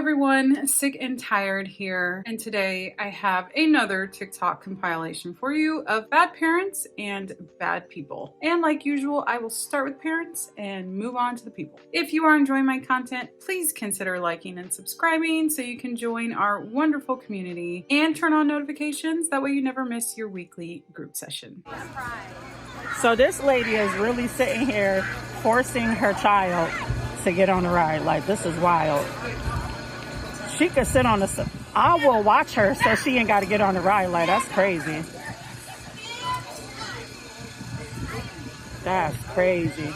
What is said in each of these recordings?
everyone, Sick and Tired here, and today I have another TikTok compilation for you of bad parents and bad people. And like usual, I will start with parents and move on to the people. If you are enjoying my content, please consider liking and subscribing so you can join our wonderful community and turn on notifications. That way you never miss your weekly group session. So this lady is really sitting here forcing her child to get on the ride. Like, this is wild. She could sit on the... I will watch her so she ain't got to get on the ride. Like, that's crazy. That's crazy.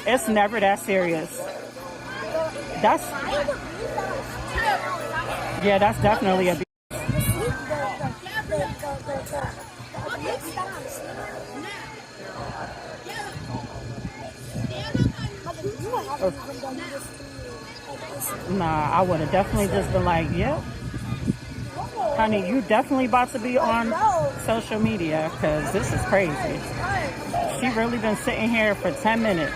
It's never that serious. That's... Yeah, that's definitely a... Nah, I would have definitely just been like, yep. Honey, you definitely about to be on social media because this is crazy. She really been sitting here for 10 minutes.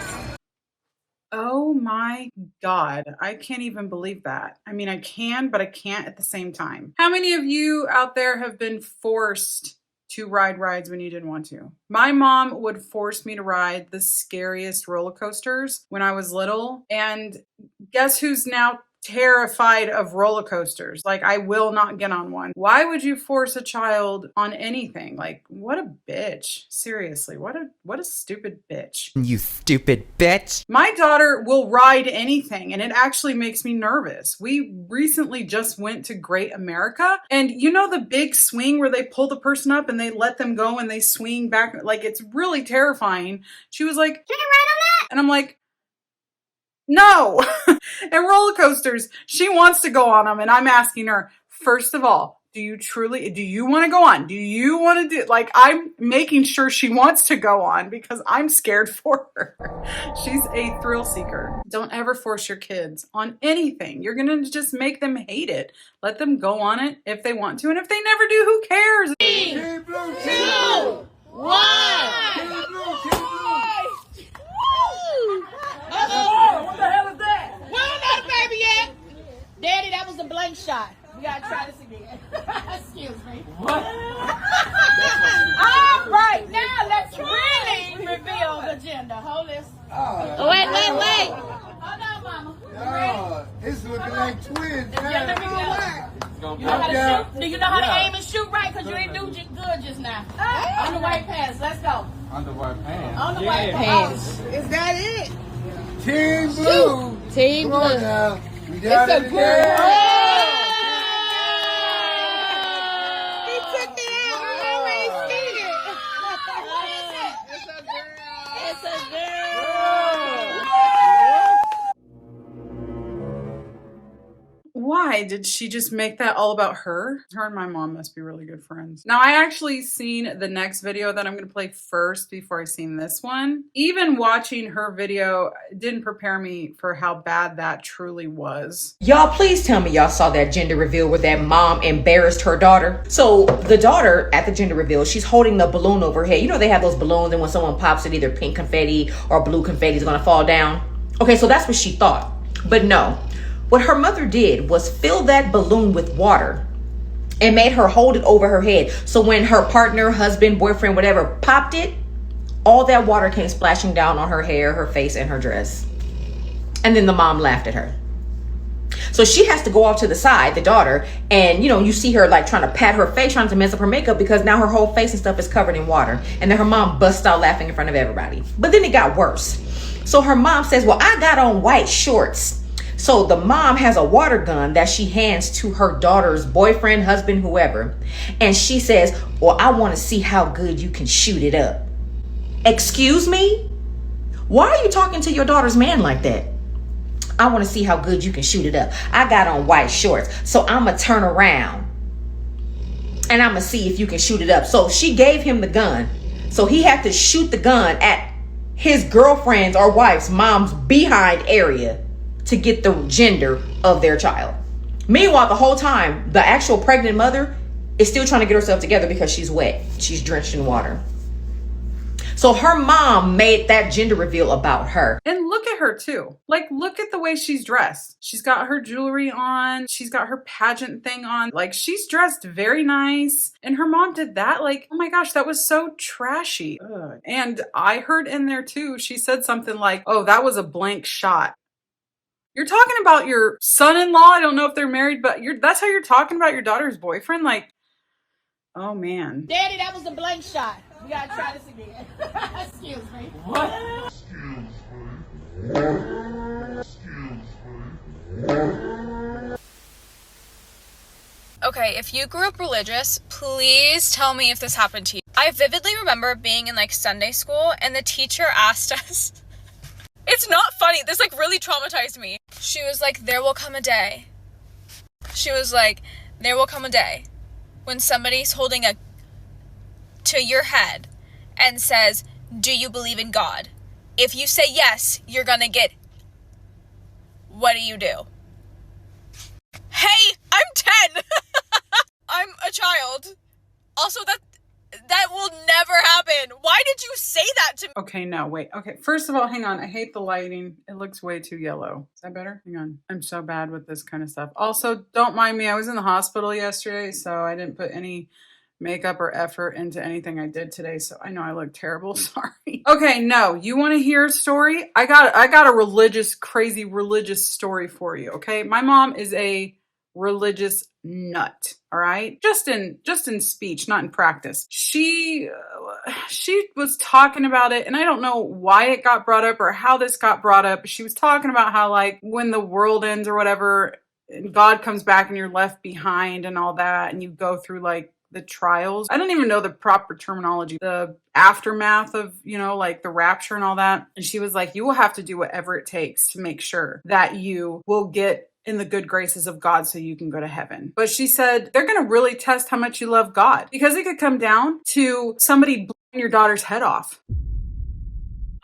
Oh my God. I can't even believe that. I mean, I can, but I can't at the same time. How many of you out there have been forced to ride rides when you didn't want to? My mom would force me to ride the scariest roller coasters when I was little. And guess who's now terrified of roller coasters? Like, I will not get on one. Why would you force a child on anything? Like, what a bitch. Seriously, what a stupid bitch. You stupid bitch. My daughter will ride anything, and it actually makes me nervous. We recently just went to Great America, and you know the big swing where they pull the person up and they let them go and they swing back? Like, it's really terrifying. She was like, "Can I ride on that?" And I'm like, no. And roller coasters, she wants to go on them, and I'm asking her, first of all, do you want to go on? Do you want to do, like, I'm making sure she wants to go on because I'm scared for her. She's a thrill seeker. Don't ever force your kids on anything. You're going to just make them hate it. Let them go on it if they want to, and if they never do, who cares? 3, 2, 1. What the hell is that? We don't know the baby yet. Daddy, that was a blank shot. We gotta try this again. Excuse me. What? All right, now let's really reveal the gender. Hold this. Wait. Hold on, Mama. Oh, it's looking like twins. The gender reveal. You know how to shoot? Do you know how to aim and shoot right? Because you ain't do good just now. On the white pants. Let's go. On the white pants. On the white pants. Is that it? Team Blue. Team Come on Blue. now. We got it He took it out. We already seen it. What is it? It's a girl. Why did she just make that all about her? Her and my mom must be really good friends. Now, I actually seen the next video that I'm going to play first before I seen this one. Even watching her video didn't prepare me for how bad that truly was. Y'all, please tell me y'all saw that gender reveal where that mom embarrassed her daughter. So the daughter at the gender reveal, she's holding the balloon over her head. You know they have those balloons, and when someone pops it, either pink confetti or blue confetti is going to fall down. Okay, so that's what she thought. But no. What her mother did was fill that balloon with water and made her hold it over her head. So when her partner, husband, boyfriend, whatever, popped it, all that water came splashing down on her hair, her face, and her dress. And then the mom laughed at her. So she has to go off to the side, the daughter, and you see her like trying to pat her face, trying to mess up her makeup because now her whole face and stuff is covered in water. And then her mom busts out laughing in front of everybody. But then it got worse. So her mom says, well, I got on white shorts. So the mom has a water gun that she hands to her daughter's boyfriend, husband, whoever. And she says, well, I want to see how good you can shoot it up. Excuse me? Why are you talking to your daughter's man like that? I want to see how good you can shoot it up. I got on white shorts, so I'm going to turn around and I'm going to see if you can shoot it up. So she gave him the gun. So he had to shoot the gun at his girlfriend's or wife's mom's behind area to get the gender of their child. Meanwhile, the whole time, the actual pregnant mother is still trying to get herself together because she's wet. She's drenched in water. So her mom made that gender reveal about her. And look at her too. Like, look at the way she's dressed. She's got her jewelry on. She's got her pageant thing on. Like, she's dressed very nice. And her mom did that. Like, oh my gosh, that was so trashy. Ugh. And I heard in there too, she said something like, oh, that was a blank shot. You're talking about your son-in-law. I don't know if they're married, but that's how you're talking about your daughter's boyfriend. Like, oh man. Daddy, that was a blank shot. We gotta try this again. Excuse me. What? Okay, if you grew up religious, please tell me if this happened to you. I vividly remember being in like Sunday school and the teacher asked us, it's not funny, this like really traumatized me. She was like, there will come a day. She was like, there will come a day when somebody's holding a to your head and says, do you believe in God? If you say yes, you're gonna get, what do you do? Hey, I'm 10. I'm a child. Also, that will never happen. Why did you say that to me? Okay, no, wait. Okay, first of all, hang on. I hate the lighting. It looks way too yellow. Is that better? Hang on. I'm so bad with this kind of stuff. Also, don't mind me. I was in the hospital yesterday, so I didn't put any makeup or effort into anything I did today, so I know I look terrible. Sorry. Okay, no. You want to hear a story? I got a crazy religious story for you, okay? My mom is a religious nut, all right? Just in speech, not in practice. She was talking about it, and I don't know why it got brought up or how this got brought up. She was talking about how, like, when the world ends or whatever, and God comes back and you're left behind and all that, and you go through like the trials. I don't even know the proper terminology, the aftermath of, like the rapture and all that. And she was like, you will have to do whatever it takes to make sure that you will get in the good graces of God so you can go to heaven. But she said, they're going to really test how much you love God, because it could come down to somebody blowing your daughter's head off.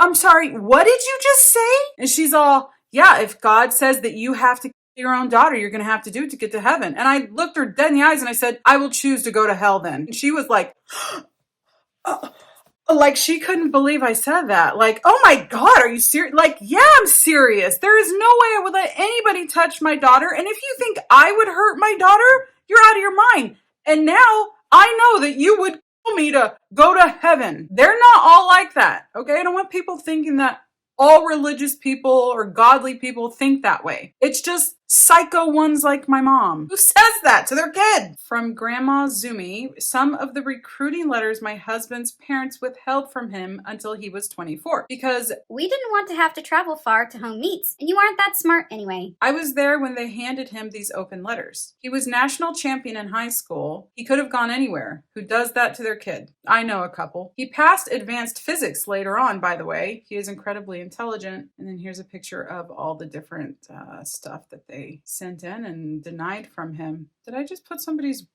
I'm sorry, what did you just say? And she's all, yeah, if God says that you have to your own daughter, you're going to have to do it to get to heaven. And I looked her dead in the eyes and I said, I will choose to go to hell then. And she was like, like she couldn't believe I said that. Like, oh my God, are you serious? Like, yeah, I'm serious. There is no way I would let anybody touch my daughter. And if you think I would hurt my daughter, you're out of your mind. And now I know that you would tell me to go to heaven. They're not all like that. Okay. I don't want people thinking that all religious people or godly people think that way. It's just psycho ones like my mom who says that to their kid. From Grandma Zumi, some of the recruiting letters my husband's parents withheld from him until he was 24 because we didn't want to have to travel far to home meets, and you aren't that smart anyway. I was there when they handed him these open letters. He was national champion in high school. He could have gone anywhere. Who does that to their kid? I know a couple. He passed advanced physics later on, by the way. He is incredibly intelligent. And then here's a picture of all the different stuff that they sent in and denied from him. Did I just put somebody's...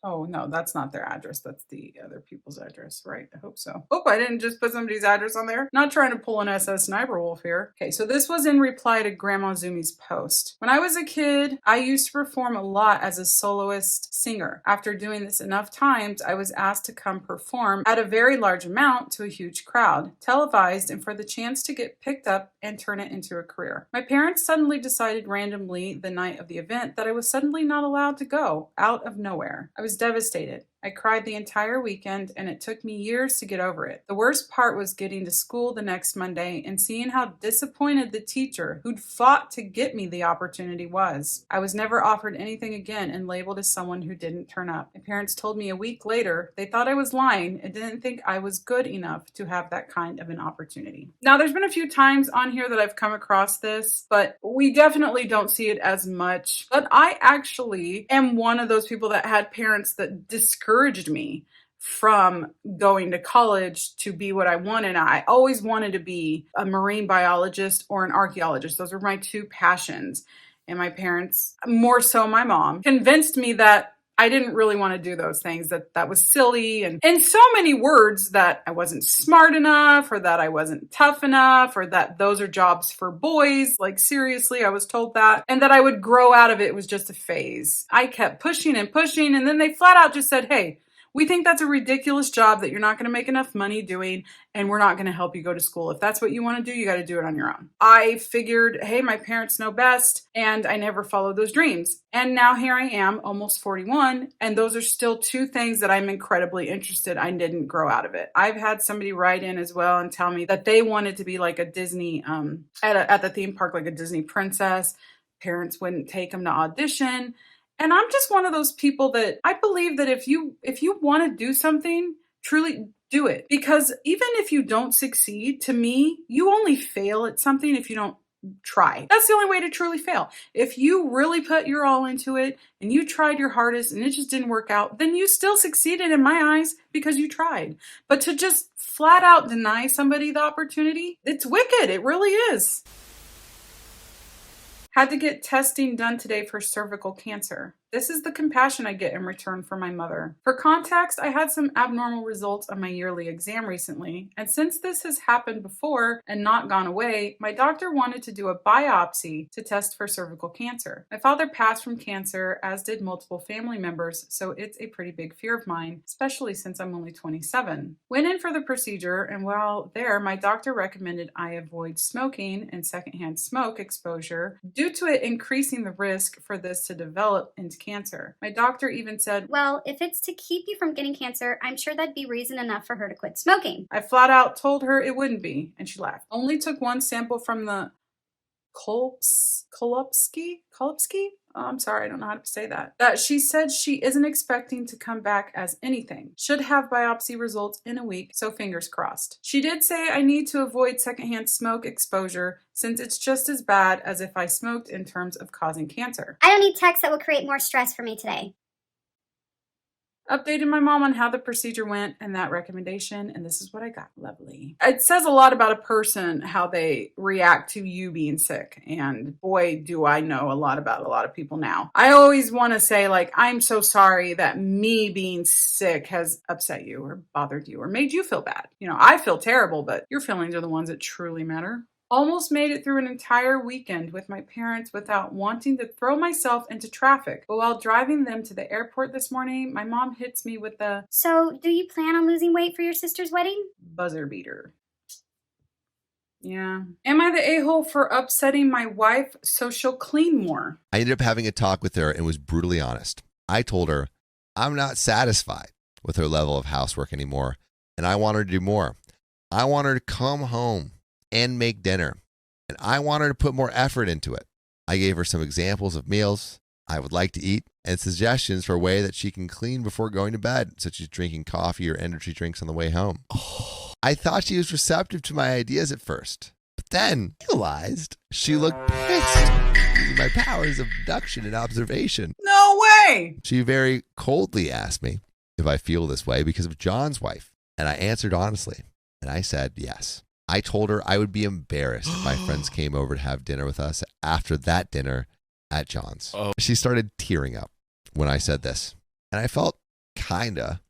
Oh, no, that's not their address. That's the other people's address, right? I hope so. Hope I didn't just put somebody's address on there. Not trying to pull an SS Sniper Wolf here. Okay, so this was in reply to Grandma Zumi's post. When I was a kid, I used to perform a lot as a soloist singer. After doing this enough times, I was asked to come perform at a very large amount to a huge crowd, televised, and for the chance to get picked up and turn it into a career. My parents suddenly decided randomly the night of the event that I was suddenly not allowed to go, out of nowhere. I was devastated. I cried the entire weekend, and it took me years to get over it. The worst part was getting to school the next Monday and seeing how disappointed the teacher who'd fought to get me the opportunity was. I was never offered anything again and labeled as someone who didn't turn up. My parents told me a week later they thought I was lying and didn't think I was good enough to have that kind of an opportunity. Now, there's been a few times on here that I've come across this, but we definitely don't see it as much. But I actually am one of those people that had parents that discouraged me from going to college to be what I wanted. I always wanted to be a marine biologist or an archaeologist. Those were my two passions. And my parents, more so my mom, convinced me that I didn't really want to do those things, that was silly, and in so many words that I wasn't smart enough, or that I wasn't tough enough, or that those are jobs for boys. Like, seriously, I was told that, and that I would grow out of it. It was just a phase. I kept pushing and pushing, and then they flat out just said, hey, We think that's a ridiculous job that you're not going to make enough money doing, and we're not going to help you go to school. If that's what you want to do, you got to do it on your own. I figured, hey, my parents know best, and I never followed those dreams. And now here I am, almost 41, and those are still two things that I'm incredibly interested. I didn't grow out of it. I've had somebody write in as well and tell me that they wanted to be like a Disney, at the theme park, like a Disney princess. Parents wouldn't take them to audition. And I'm just one of those people that I believe that if you want to do something, truly do it. Because even if you don't succeed, to me, you only fail at something if you don't try. That's the only way to truly fail. If you really put your all into it and you tried your hardest and it just didn't work out, then you still succeeded in my eyes because you tried. But to just flat out deny somebody the opportunity, it's wicked. It really is. Had to get testing done today for cervical cancer. This is the compassion I get in return for my mother. For context, I had some abnormal results on my yearly exam recently, and since this has happened before and not gone away, my doctor wanted to do a biopsy to test for cervical cancer. My father passed from cancer, as did multiple family members, so it's a pretty big fear of mine, especially since I'm only 27. Went in for the procedure, and while there, my doctor recommended I avoid smoking and secondhand smoke exposure due to it increasing the risk for this to develop into cancer. My doctor even said, Well, if it's to keep you from getting cancer, I'm sure that'd be reason enough for her to quit smoking. I flat out told her it wouldn't be, and she laughed. Only took one sample from the Kolupski? I'm sorry, I don't know how to say that. That she said she isn't expecting to come back as anything. Should have biopsy results in a week, so fingers crossed. She did say I need to avoid secondhand smoke exposure since it's just as bad as if I smoked in terms of causing cancer. I don't need texts that will create more stress for me today. Updated my mom on how the procedure went and that recommendation, and this is what I got. Lovely. It says a lot about a person, how they react to you being sick, and boy, do I know a lot about a lot of people now. I always want to say, like, I'm so sorry that me being sick has upset you or bothered you or made you feel bad. You know, I feel terrible, but your feelings are the ones that truly matter. Almost made it through an entire weekend with my parents without wanting to throw myself into traffic. But while driving them to the airport this morning, my mom hits me with the So, do you plan on losing weight for your sister's wedding? buzzer beater. Yeah. Am I the a-hole for upsetting my wife so she'll clean more? I ended up having a talk with her and was brutally honest. I told her I'm not satisfied with her level of housework anymore, and I want her to do more. I want her to come home and make dinner, and I want her to put more effort into it. I gave her some examples of meals I would like to eat and suggestions for a way that she can clean before going to bed, such as drinking coffee or energy drinks on the way home. I thought she was receptive to my ideas at first, but then realized she looked pissed using my powers of deduction and observation. No way! She very coldly asked me if I feel this way because of John's wife, and I answered honestly, and I said yes. I told her I would be embarrassed if my friends came over to have dinner with us after that dinner at John's. She started tearing up when I said this, and I felt kinda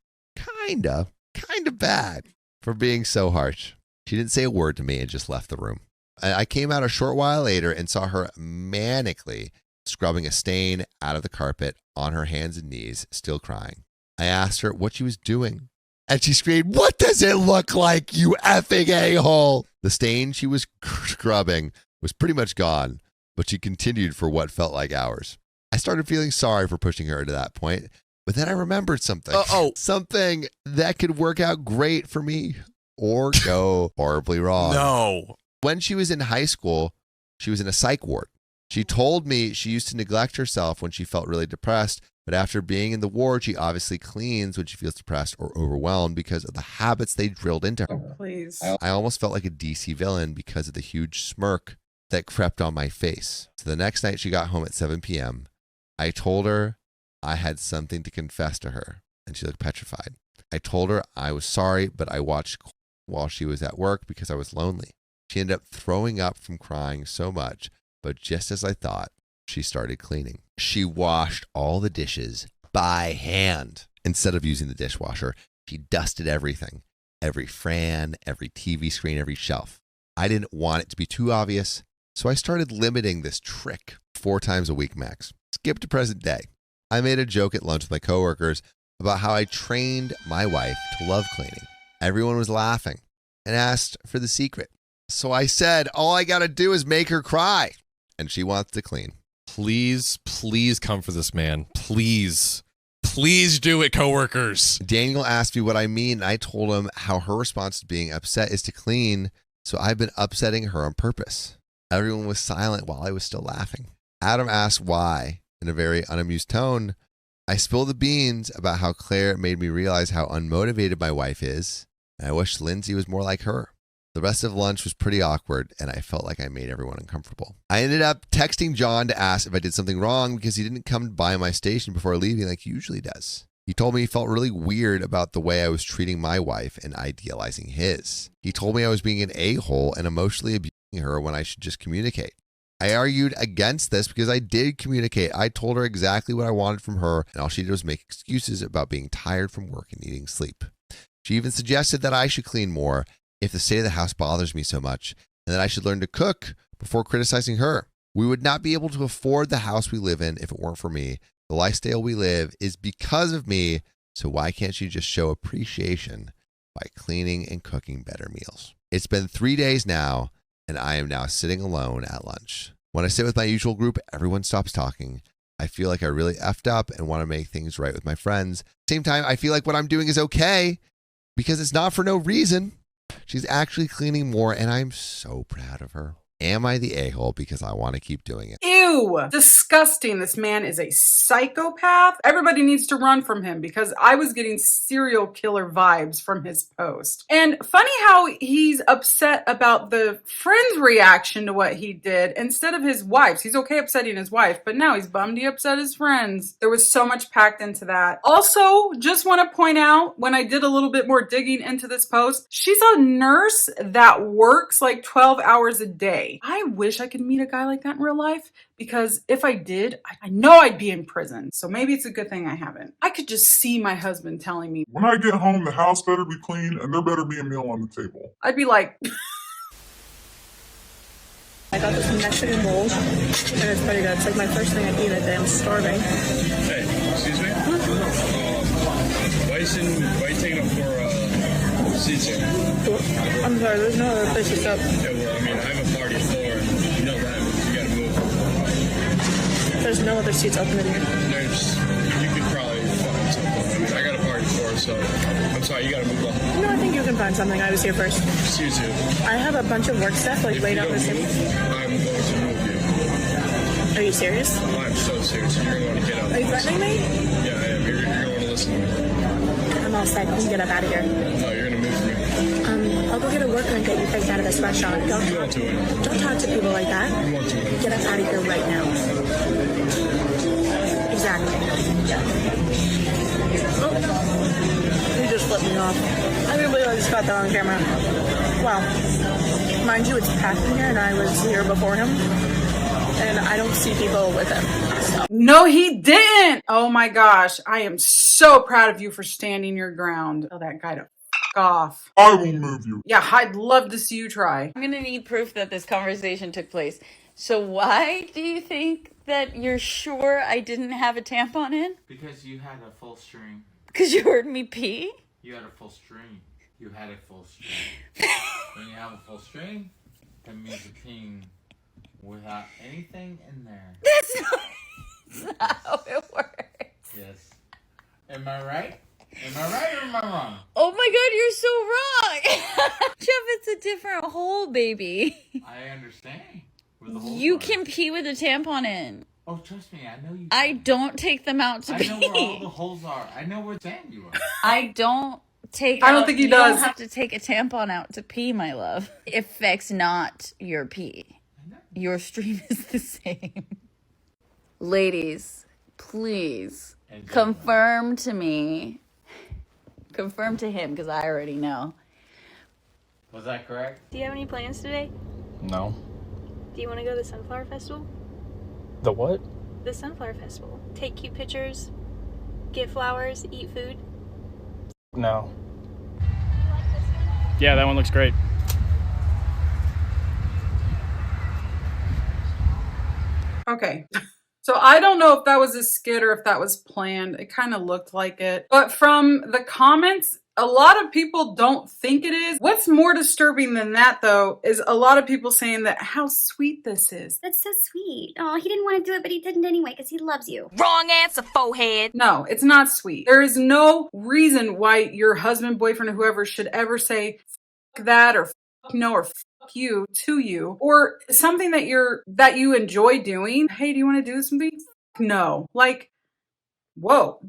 bad for being so harsh. She didn't say a word to me and just left the room. I came out a short while later and saw her manically scrubbing a stain out of the carpet on her hands and knees, still crying. I asked her what she was doing, and she screamed, "What does it look like, you effing a-hole?" The stain she was scrubbing was pretty much gone, but she continued for what felt like hours. I started feeling sorry for pushing her to that point, but then I remembered something. Something that could work out great for me or go horribly wrong. No. When she was in high school, she was in a psych ward. She told me she used to neglect herself when she felt really depressed, but after being in the ward, she obviously cleans when she feels depressed or overwhelmed because of the habits they drilled into her. Oh, please. I almost felt like a DC villain because of the huge smirk that crept on my face. So the next night she got home at 7 p.m., I told her I had something to confess to her, and she looked petrified. I told her I was sorry, but I watched while she was at work because I was lonely. She ended up throwing up from crying so much, but just as I thought, she started cleaning. She washed all the dishes by hand. Instead of using the dishwasher, she dusted everything. Every fan, every TV screen, every shelf. I didn't want it to be too obvious, so I started limiting this trick 4 times a week max. Skip to present day. I made a joke at lunch with my coworkers about how I trained my wife to love cleaning. Everyone was laughing and asked for the secret. So I said, all I got to do is make her cry. And she wants to clean. Please, please come for this man. Please. Please do it, coworkers. Daniel asked me what I mean, and I told him how her response to being upset is to clean, so I've been upsetting her on purpose. Everyone was silent while I was still laughing. Adam asked why, in a very unamused tone. I spilled the beans about how Claire made me realize how unmotivated my wife is, and I wish Lindsay was more like her. The rest of lunch was pretty awkward, and I felt like I made everyone uncomfortable. I ended up texting John to ask if I did something wrong because he didn't come by my station before leaving like he usually does. He told me he felt really weird about the way I was treating my wife and idealizing his. He told me I was being an a-hole and emotionally abusing her when I should just communicate. I argued against this because I did communicate. I told her exactly what I wanted from her, and all she did was make excuses about being tired from work and needing sleep. She even suggested that I should clean more if the state of the house bothers me so much, and that I should learn to cook before criticizing her. We would not be able to afford the house we live in if it weren't for me. The lifestyle we live is because of me, so why can't she just show appreciation by cleaning and cooking better meals? It's been 3 days now, and I am now sitting alone at lunch. When I sit with my usual group, everyone stops talking. I feel like I really effed up and want to make things right with my friends. At the same time, I feel like what I'm doing is okay because it's not for no reason. She's actually cleaning more, and I'm so proud of her. Am I the a-hole because I want to keep doing it? Ew, disgusting. This man is a psychopath. Everybody needs to run from him because I was getting serial killer vibes from his post. And funny how he's upset about the friend's reaction to what he did instead of his wife's. He's okay upsetting his wife, but now he's bummed he upset his friends. There was so much packed into that. Also, just want to point out, when I did a little bit more digging into this post, she's a nurse that works like 12 hours a day. I wish I could meet a guy like that in real life, because if I did, I know I'd be in prison. So maybe it's a good thing I haven't. I could just see my husband telling me, when I get home, the house better be clean and there better be a meal on the table. I'd be like, I got this Mexican bowl, and it's pretty good. It's like my first thing I eat a day. I'm starving. Hey, excuse me? Why are you taking up for seats here? I'm sorry, there's no other place to go. Yeah, well, I mean, I have a party floor, and you know that. You gotta move. There's no other seats open in here. You could probably find something. I got a party floor, so I'm sorry, you gotta move on. No, I think you can find something. I was here first. Excuse you. I have a bunch of work stuff like laid out in the table. I'm going to move you. Are you serious? I'm so serious. You're gonna want to get out. Are you threatening me? Yeah, I am. You're gonna want to listen to me. I'm all set. You can get up out of here. No, you're gonna move me. I'll go get a worker and get you kicked out of this restaurant. Don't talk to people like that. Get us out of here right now. Exactly. Oh, he just flipped me off. I can't believe I just got that on camera. Wow. Mind you, it's packed in here, and I was here before him. And I don't see people with him. So. No, he didn't. Oh my gosh. I am so proud of you for standing your ground. Tell that guy to off. I will move you. Yeah, I'd love to see you try. I'm gonna need proof that this conversation took place. So why do you think that you're sure I didn't have a tampon in? Because you had a full string. Because you heard me pee? You had a full string. You had a full string. When you have a full string, that means you're peeing without anything in there. That's not how it works. Yes. Am I right? Am I right or am I wrong? Oh my god, you're so wrong! Jeff, it's a different hole, baby. I understand. Where the holes You are. can pee with a tampon in. Oh, trust me, I know you can. I don't take them out to pee. I know where all the holes are. I know where sand you are. I don't take I don't out, think he you does. don't have to take a tampon out to pee, my love. It affects not your pee. Your stream is the same. Ladies, please confirm to me. Confirm to him, because I already know. Was that correct? Do you have any plans today? No. Do you want to go to the Sunflower Festival? The what? The Sunflower Festival. Take cute pictures, get flowers, eat food. No. Yeah, that one looks great. Okay. So I don't know if that was a skit or if that was planned. It kind of looked like it. But from the comments, a lot of people don't think it is. What's more disturbing than that, though, is a lot of people saying that how sweet this is. That's so sweet. Oh, he didn't want to do it, but he didn't anyway because he loves you. Wrong answer, forehead. No, it's not sweet. There is no reason why your husband, boyfriend, or whoever should ever say fuck that or fuck no or fuck you to you, or something that you enjoy doing. Hey, do you want to do something? No. Like, whoa,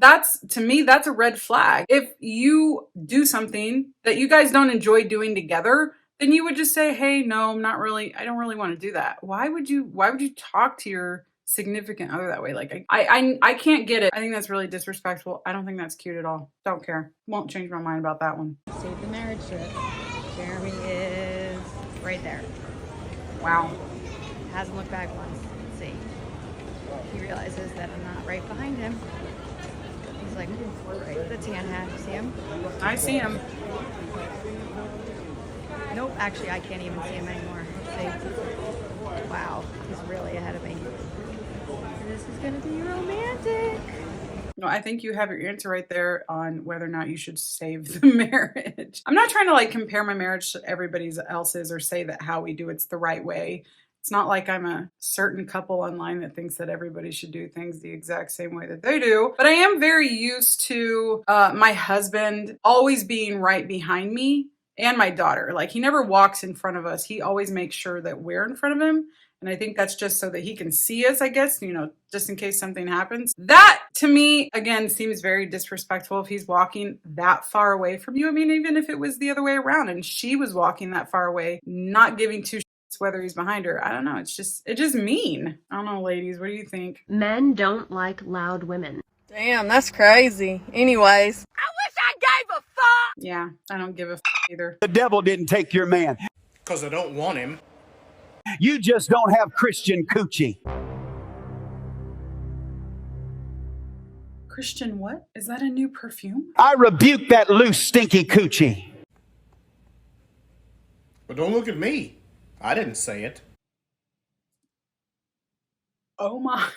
to me, that's a red flag. If you do something that you guys don't enjoy doing together, then you would just say, hey, no, I don't really want to do that. Why would you talk to your significant other that way? Like, I can't get it. I think that's really disrespectful. I don't think that's cute at all. Don't care. Won't change my mind about that one. Save the marriage trip. Jeremy is right there. Wow. Hasn't looked back once. Let's see. He realizes that I'm not right behind him. He's like, right, the tan hat. You see him? I see him. Nope, actually, I can't even see him anymore. Let's see. Wow, he's really ahead of me. This is gonna be romantic. No, I think you have your answer right there on whether or not you should save the marriage. I'm not trying to like compare my marriage to everybody else's or say that how we do it's the right way. It's not like I'm a certain couple online that thinks that everybody should do things the exact same way that they do. But I am very used to my husband always being right behind me and my daughter. Like, he never walks in front of us. He always makes sure that we're in front of him. And I think that's just so that he can see us, I guess, just in case something happens. That, to me, again, seems very disrespectful if he's walking that far away from you. I mean, even if it was the other way around and she was walking that far away, not giving two shits whether he's behind her. I don't know. It's just mean. I don't know, ladies. What do you think? Men don't like loud women. Damn, that's crazy. Anyways. I wish I gave a fuck. Yeah, I don't give a fuck either. The devil didn't take your man. Because I don't want him. You just don't have Christian coochie. Christian what? Is that a new perfume? I rebuke that loose, stinky coochie. But don't look at me. I didn't say it. Oh my.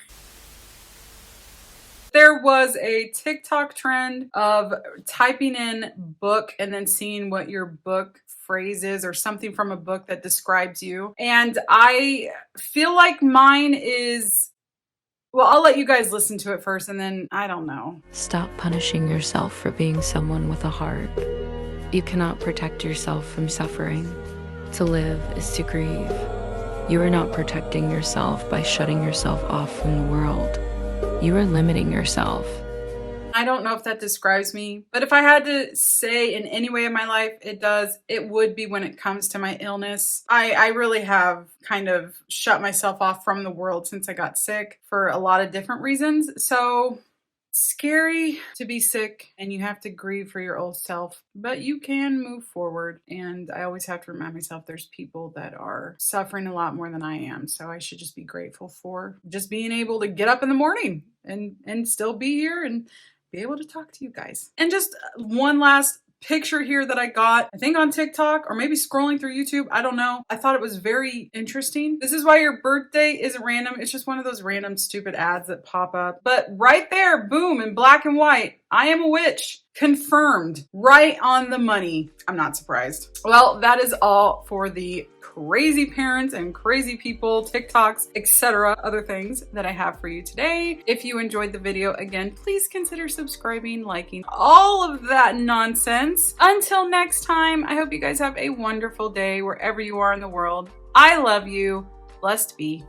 There was a TikTok trend of typing in book and then seeing what your book phrase is or something from a book that describes you. And I feel like mine is, well, I'll let you guys listen to it first and then I don't know. Stop punishing yourself for being someone with a heart. You cannot protect yourself from suffering. To live is to grieve. You are not protecting yourself by shutting yourself off from the world. You are limiting yourself. I don't know if that describes me, but if I had to say in any way in my life, it would be when it comes to my illness. I really have kind of shut myself off from the world since I got sick for a lot of different reasons. So scary to be sick and you have to grieve for your old self, but you can move forward. And I always have to remind myself there's people that are suffering a lot more than I am. So I should just be grateful for just being able to get up in the morning and still be here and be able to talk to you guys. And just one last picture here that I got, I think on TikTok or maybe scrolling through YouTube. I don't know. I thought it was very interesting. This is why your birthday isn't random. It's just one of those random stupid ads that pop up. But right there, boom, in black and white, I am a witch. Confirmed. Right on the money. I'm not surprised. Well, that is all for the crazy parents and crazy people, TikToks, etc. Other things that I have for you today. If you enjoyed the video, again, please consider subscribing, liking, all of that nonsense. Until next time, I hope you guys have a wonderful day wherever you are in the world. I love you. Blessed be.